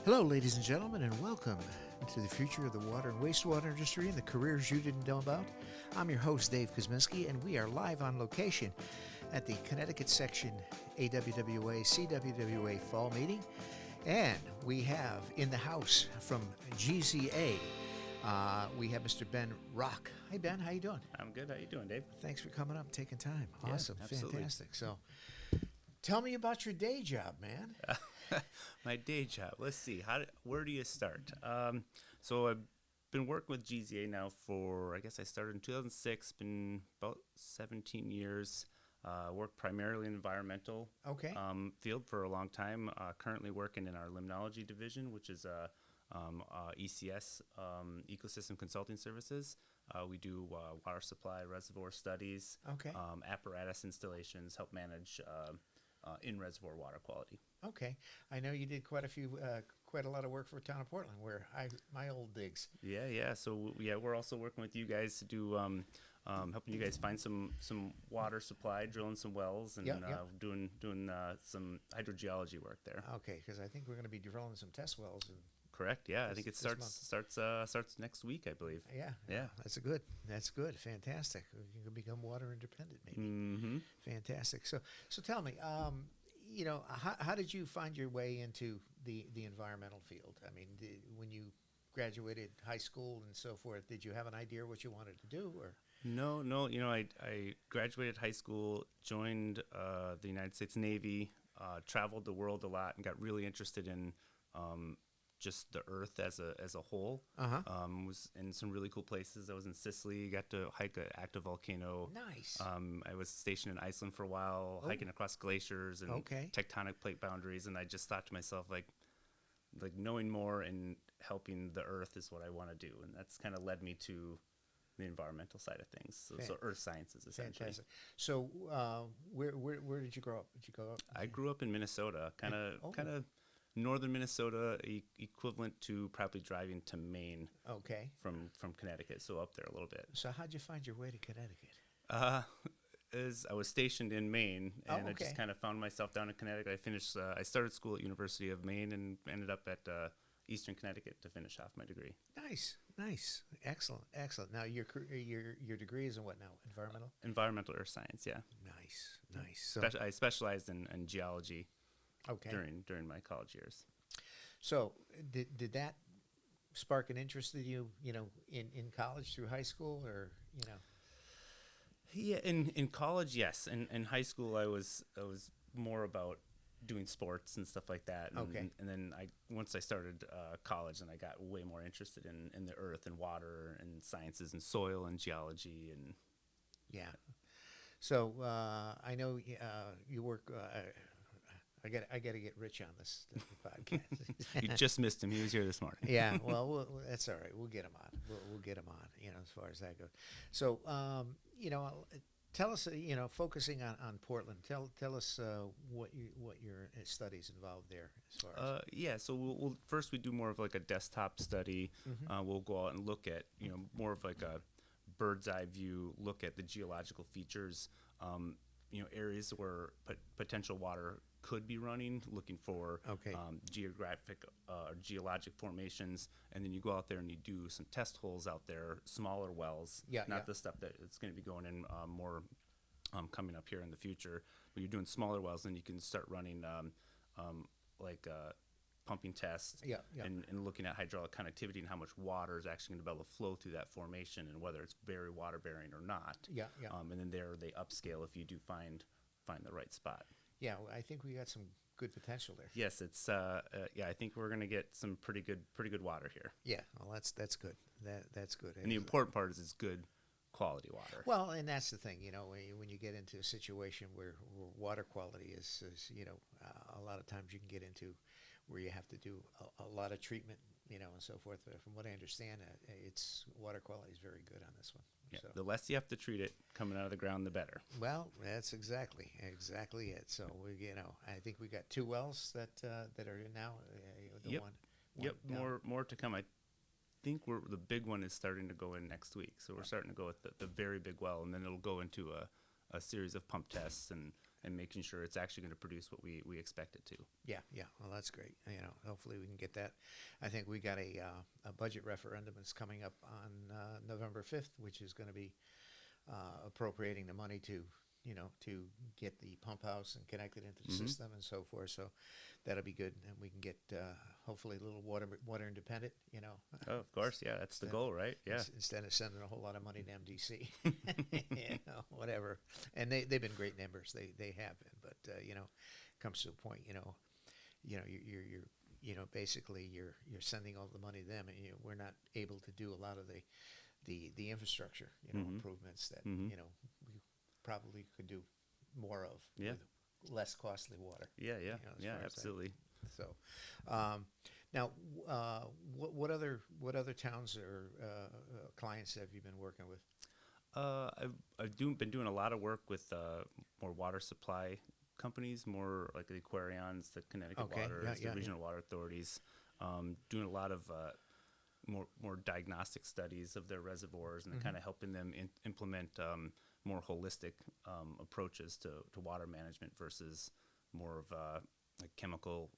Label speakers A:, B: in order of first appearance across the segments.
A: Hello, ladies and gentlemen, and welcome to the future of the water and wastewater industry and the careers you didn't know about. I'm your host, Dave Kosminski, and we are live on location at the Connecticut Section AWWA CWWA Fall Meeting. And we have in the house from GZA, we have Mr. Ben Rach. Hi, Ben. How you doing?
B: I'm good. How you doing, Dave?
A: Thanks for coming up and taking time. Awesome.
B: Absolutely.
A: Fantastic. So tell me about your day job, man.
B: My day job. Let's see. Where do you start? So I've been working with GZA now for, I guess I started in 2006, been about 17 years. Worked primarily in environmental field for a long time. Currently working in our limnology division, which is ECS, Ecosystem Consulting Services. We do water supply, reservoir studies, apparatus installations, help manage in-reservoir water quality.
A: Okay, I know you did quite a lot of work for Town of Portland, where my old digs.
B: Yeah. So we're also working with you guys to do helping you guys find some water supply, drilling some wells, and doing some hydrogeology work there.
A: Okay, because I think we're going to be drilling some test wells.
B: Correct. Yeah, I think it starts next week, I believe.
A: Yeah. That's good. Fantastic. You can become water independent, maybe.
B: Mm-hmm.
A: Fantastic. So tell me, how did you find your way into the environmental field? I mean, when you graduated high school and so forth, did you have an idea what you wanted to do, or?
B: No. I graduated high school, joined the United States Navy, traveled the world a lot, and got really interested in just the Earth as a whole. Was in some really cool places. I was in Sicily, got to hike an active volcano.
A: Nice.
B: I was stationed in Iceland for a while, hiking across glaciers and tectonic plate boundaries, and I just thought to myself, like knowing more and helping the Earth is what I want to do, and that's kind of led me to the environmental side of things. So Earth sciences, essentially.
A: Fantastic. So where did you grow up? Did you grow up?
B: I grew up in Minnesota, kind of northern Minnesota, equivalent to probably driving to Maine.
A: Okay.
B: From Connecticut, so up there a little bit.
A: So how'd you find your way to Connecticut?
B: As I was stationed in Maine, and I just kind of found myself down in Connecticut. I started school at University of Maine and ended up at Eastern Connecticut to finish off my degree.
A: Nice, excellent. Now your degree is in what now?
B: Environmental earth science. Yeah.
A: Nice. So,
B: I specialized in geology.
A: Okay.
B: During my college years.
A: So did that spark an interest in you, in college through high school, or?
B: Yeah, in college, yes. In high school, I was more about doing sports and stuff like that. And, and then once I started college, and I got way more interested in the earth and water and sciences and soil and geology and.
A: Yeah. So I know you work. I got to get Rich on this podcast.
B: You just missed him. He was here this morning.
A: Yeah, well, that's all right. We'll get him on. We'll get him on, as far as that goes. So, tell us, focusing on Portland, tell us what your studies involved there as far as.
B: So we'll first we do more of like a desktop study.
A: Mm-hmm.
B: We'll go out and look at, more of like a bird's eye view, look at the geological features, areas where potential water could be running, looking for geologic formations, and then you go out there and you do some test holes out there, smaller wells, not the stuff that it's going to be going in more coming up here in the future, but you're doing smaller wells, and you can start running pumping tests and looking at hydraulic connectivity and how much water is actually going to be able to flow through that formation and whether it's very water bearing or not. And then they upscale if you do find the right spot.
A: Yeah, well, I think we got some good potential there.
B: Yes, it's I think we're going to get some pretty good water here.
A: Yeah, well, that's good. That's good.
B: And the important part is it's good quality water.
A: Well, and that's the thing, when you get into a situation where water quality is a lot of times you can get into where you have to do a lot of treatment, and so forth. But from what I understand, it's water quality is very good on this one.
B: Yeah,
A: so.
B: The less you have to treat it coming out of the ground, the better.
A: Well, that's exactly it. So I think we got 2 wells that are now.
B: More to come. I think the big one is starting to go in next week. So we're starting to go with the very big well, and then it'll go into a series of pump tests and and making sure it's actually going to produce what we expect it to.
A: Yeah, yeah. Well, that's great. Hopefully we can get that. I think we got a budget referendum that's coming up on November 5th, which is going to be appropriating the money to get the pump house and connect it into the system and so forth. So that'll be good, and we can get hopefully a little water independent.
B: Oh, of course, yeah, that's the goal, right? Yeah.
A: Instead of sending a whole lot of money to MDC, whatever. And they've been great members. They have been, but comes to a point, you're basically you're sending all the money to them, and we're not able to do a lot of the infrastructure, improvements that we probably could do more of with less costly water.
B: Yeah, absolutely.
A: So, now, what other towns or clients have you been working with?
B: Been doing a lot of work with more water supply companies, more like the Aquarions, the Connecticut Waters, the regional water authorities. Doing a lot of more diagnostic studies of their reservoirs, and kind of helping them implement more holistic approaches to water management versus more of like chemical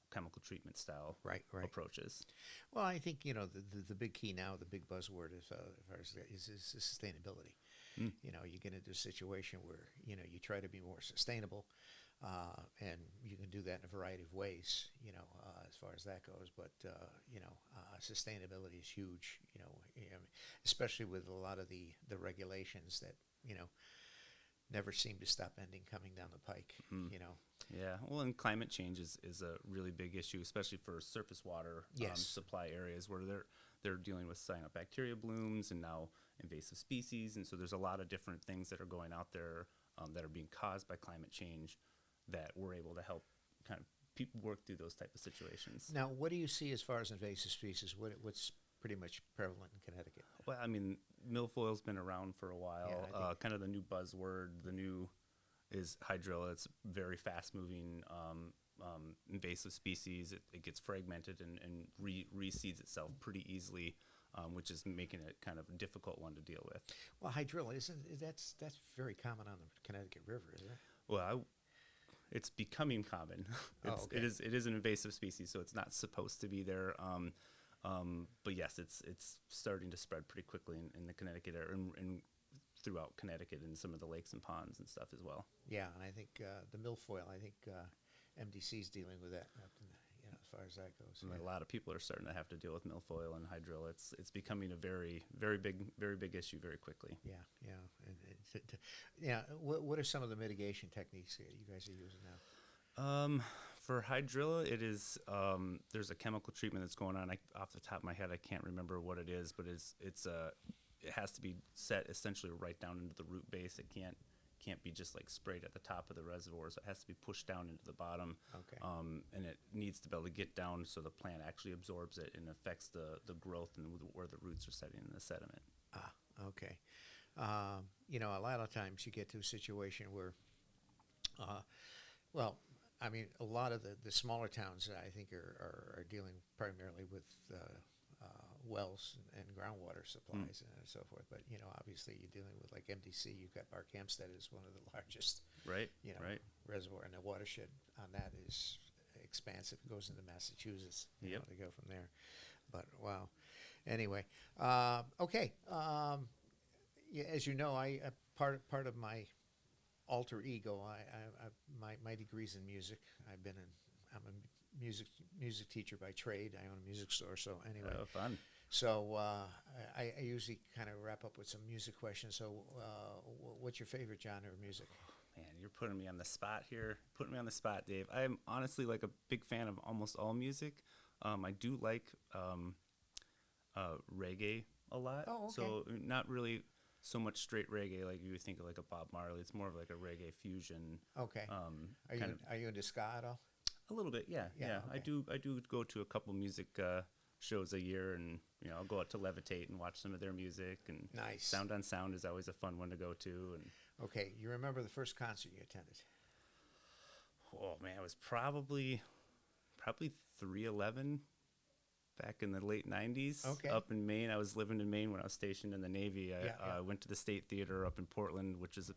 B: treatment style approaches.
A: Well, I think the big key now, the big buzzword is sustainability. You get into a situation where you try to be more sustainable, and you can do that in a variety of ways. As far as that goes, but sustainability is huge. Especially with a lot of the regulations that never seem to stop ending coming down the pike.
B: Yeah, well, and climate change is a really big issue, especially for surface water supply areas where they're dealing with cyanobacteria blooms and now invasive species, and so there's a lot of different things that are going out there that are being caused by climate change that we're able to help kind of people work through those type of situations.
A: Now, what do you see as far as invasive species? What's pretty much prevalent in Connecticut?
B: Well, I mean, milfoil's been around for a while. Kind of the new buzzword, is hydrilla. It's very fast-moving invasive species. It gets fragmented and reseeds itself pretty easily, which is making it kind of a difficult one to deal with.
A: Well, hydrilla that's very common on the Connecticut River, isn't it?
B: Well, it's becoming common. It is an invasive species, so it's not supposed to be there. But yes, it's starting to spread pretty quickly in the Connecticut area and throughout Connecticut and some of the lakes and ponds and stuff as well.
A: Yeah, and I think the milfoil, MDC is dealing with that, as far as that goes.
B: A lot of people are starting to have to deal with milfoil and hydrilla. It's becoming a very big issue very quickly.
A: Yeah. What are some of the mitigation techniques that you guys are using now?
B: For hydrilla, it is there's a chemical treatment that's going on. Off the top of my head, I can't remember what it is, but it has to be set essentially right down into the root base. It can't be just like sprayed at the top of the reservoir. So it has to be pushed down into the bottom.
A: Okay.
B: And it needs to be able to get down so the plant actually absorbs it and affects the growth and where the roots are setting in the sediment.
A: Okay. A lot of times you get to a situation where, a lot of the smaller towns I think are dealing primarily with wells and groundwater supplies and so forth. But obviously you're dealing with like MDC. You've got Barkhamsted is one of the largest, reservoir, and the watershed on that is expansive. It goes into Massachusetts. To go from there. But wow. Anyway, okay. As you know, I part of my alter ego. My degree's in music. I'm a music teacher by trade. I own a music store. So anyway,
B: fun.
A: So I usually kind of wrap up with some music questions. So what's your favorite genre of music?
B: Man, you're putting me on the spot here. Putting me on the spot, Dave. I'm honestly like a big fan of almost all music. I do like reggae a lot.
A: Oh, okay.
B: So not really so much straight reggae like you would think of like a Bob Marley. It's more of like a reggae fusion.
A: Okay. Are you into ska at all?
B: A little bit, yeah. Okay. I do go to a couple music shows a year, and I'll go out to Levitate and watch some of their music. And
A: nice.
B: Sound on Sound is always a fun one to go to. And
A: okay, you remember the first concert you attended?
B: Oh man, it was probably 311 back in the late 90s.
A: Okay.
B: Up in Maine. I was living in Maine when I was stationed in the Navy. I went to the State Theater up in Portland, which is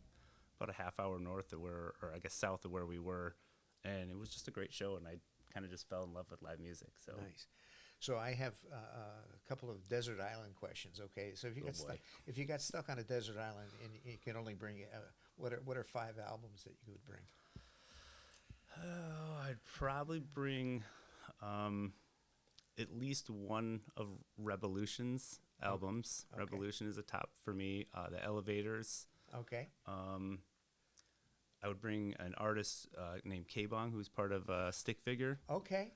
B: about a half hour north of where, or I guess south of where we were, and it was just a great show, and I kind of just fell in love with live music. So
A: Nice. So I have a couple of desert island questions. Okay, so if you got stuck on a desert island and you can only bring what are 5 albums that you would bring?
B: Oh, I'd probably bring at least one of Revolution's albums.
A: Okay.
B: Revolution is a top for me. The Elevators.
A: Okay.
B: I would bring an artist named K-Bong, who's part of Stick Figure.
A: Okay.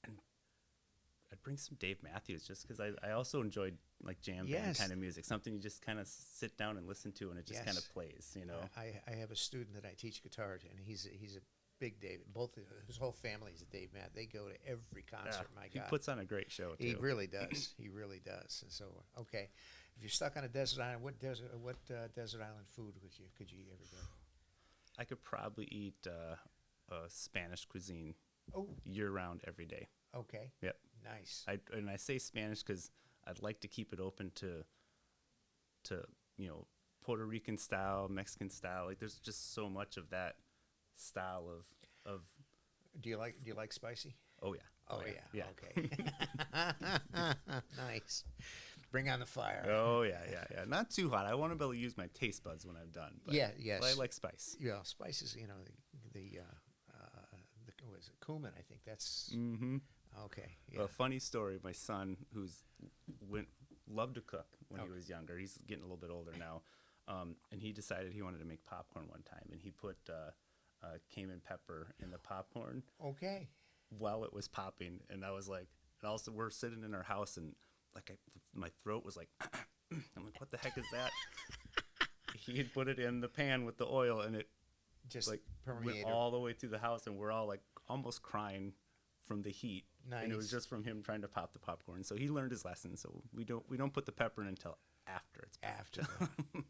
B: And I'd bring some Dave Matthews just because I also enjoyed like jam band kind of music, something you just kind of sit down and listen to, and it just kind of plays, you know.
A: I have a student that I teach guitar to, and he's a big Dave. His whole family's a Dave Matt. They go to every concert. My God,
B: he puts on a great show too.
A: He really does. He really does. And so, okay, if you're stuck on a desert island, what desert island food could you ever go?
B: I could probably eat Spanish cuisine year round every day.
A: Okay.
B: Yep.
A: Nice.
B: And I say Spanish because I'd like to keep it open to Puerto Rican style, Mexican style. Like there's just so much of that style of.
A: Do you like spicy?
B: Oh yeah.
A: Oh yeah. Okay. Nice. Bring on the fire.
B: Oh yeah. Not too hot. I want to be able to use my taste buds when I'm done. But
A: yes.
B: But I like spice.
A: Yeah, spices. The what is it, cumin? I think that's.
B: Mm-hmm.
A: Okay. Yeah.
B: A funny story. My son, loved to cook when he was younger. He's getting a little bit older now, and he decided he wanted to make popcorn one time, and he put cayenne pepper in the popcorn.
A: Okay.
B: While it was popping, and I was like, and also we're sitting in our house, and like my throat was like, I'm like, what the heck is that? He had put it in the pan with the oil, and it
A: just
B: like
A: permeated
B: went all the way through the house, and we're all like almost crying from the heat.
A: Nice.
B: And it was just from him trying to pop the popcorn. So he learned his lesson. So we don't put the pepper in until after it's popped.
A: After.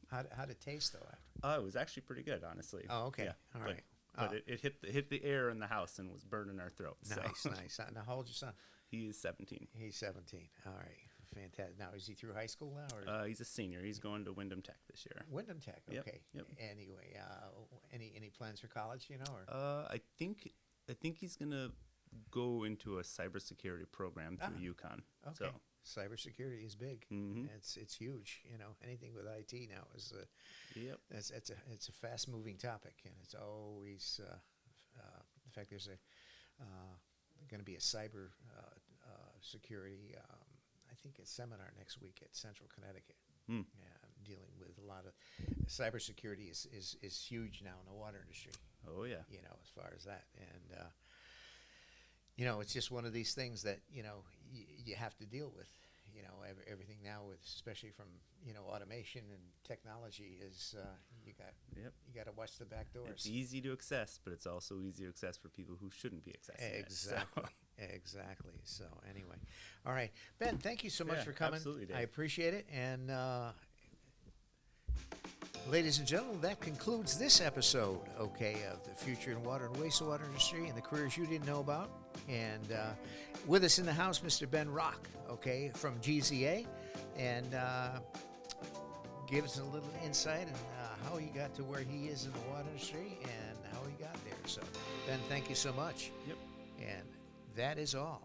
A: How'd it taste though? After?
B: It was actually pretty good, honestly.
A: Oh, okay.
B: Yeah,
A: all right.
B: But it hit the air in the house and was burning our throats.
A: Nice,
B: so.
A: nice. Now, how old's your son?
B: He is 17.
A: He's 17. All right. Fantastic. Now, is he through high school now? Or
B: He's a senior. He's going to Wyndham Tech this year.
A: Wyndham Tech. Okay.
B: Yep.
A: Anyway, any plans for college? You know, or
B: I think he's gonna go into a cybersecurity program through UConn.
A: okay.
B: So.
A: Cybersecurity is big.
B: Mm-hmm.
A: It's huge. You know, anything with IT now is it's a fast moving topic, and it's always in fact there's going to be a cyber security I think a seminar next week at Central Connecticut.
B: Mm.
A: Dealing with a lot of cybersecurity is huge now in the water industry.
B: Oh yeah.
A: You know, as far as that, and you know, it's just one of these things that you have to deal with. You know, everything now with, especially from automation and technology, is you got to watch the back doors.
B: It's easy to access, but it's also easy to access for people who shouldn't be accessing
A: exactly.
B: it. So.
A: Exactly. So anyway, all right, Ben, thank you so much for coming.
B: Absolutely, Dave.
A: I appreciate it. And ladies and gentlemen, that concludes this episode, okay, of the future in water and wastewater industry and the careers you didn't know about. And with us in the house, Mr. Ben Rach, okay, from GZA, and give us a little insight on how he got to where he is in the water industry and how he got there. So, Ben, thank you so much.
B: Yep.
A: And that is all.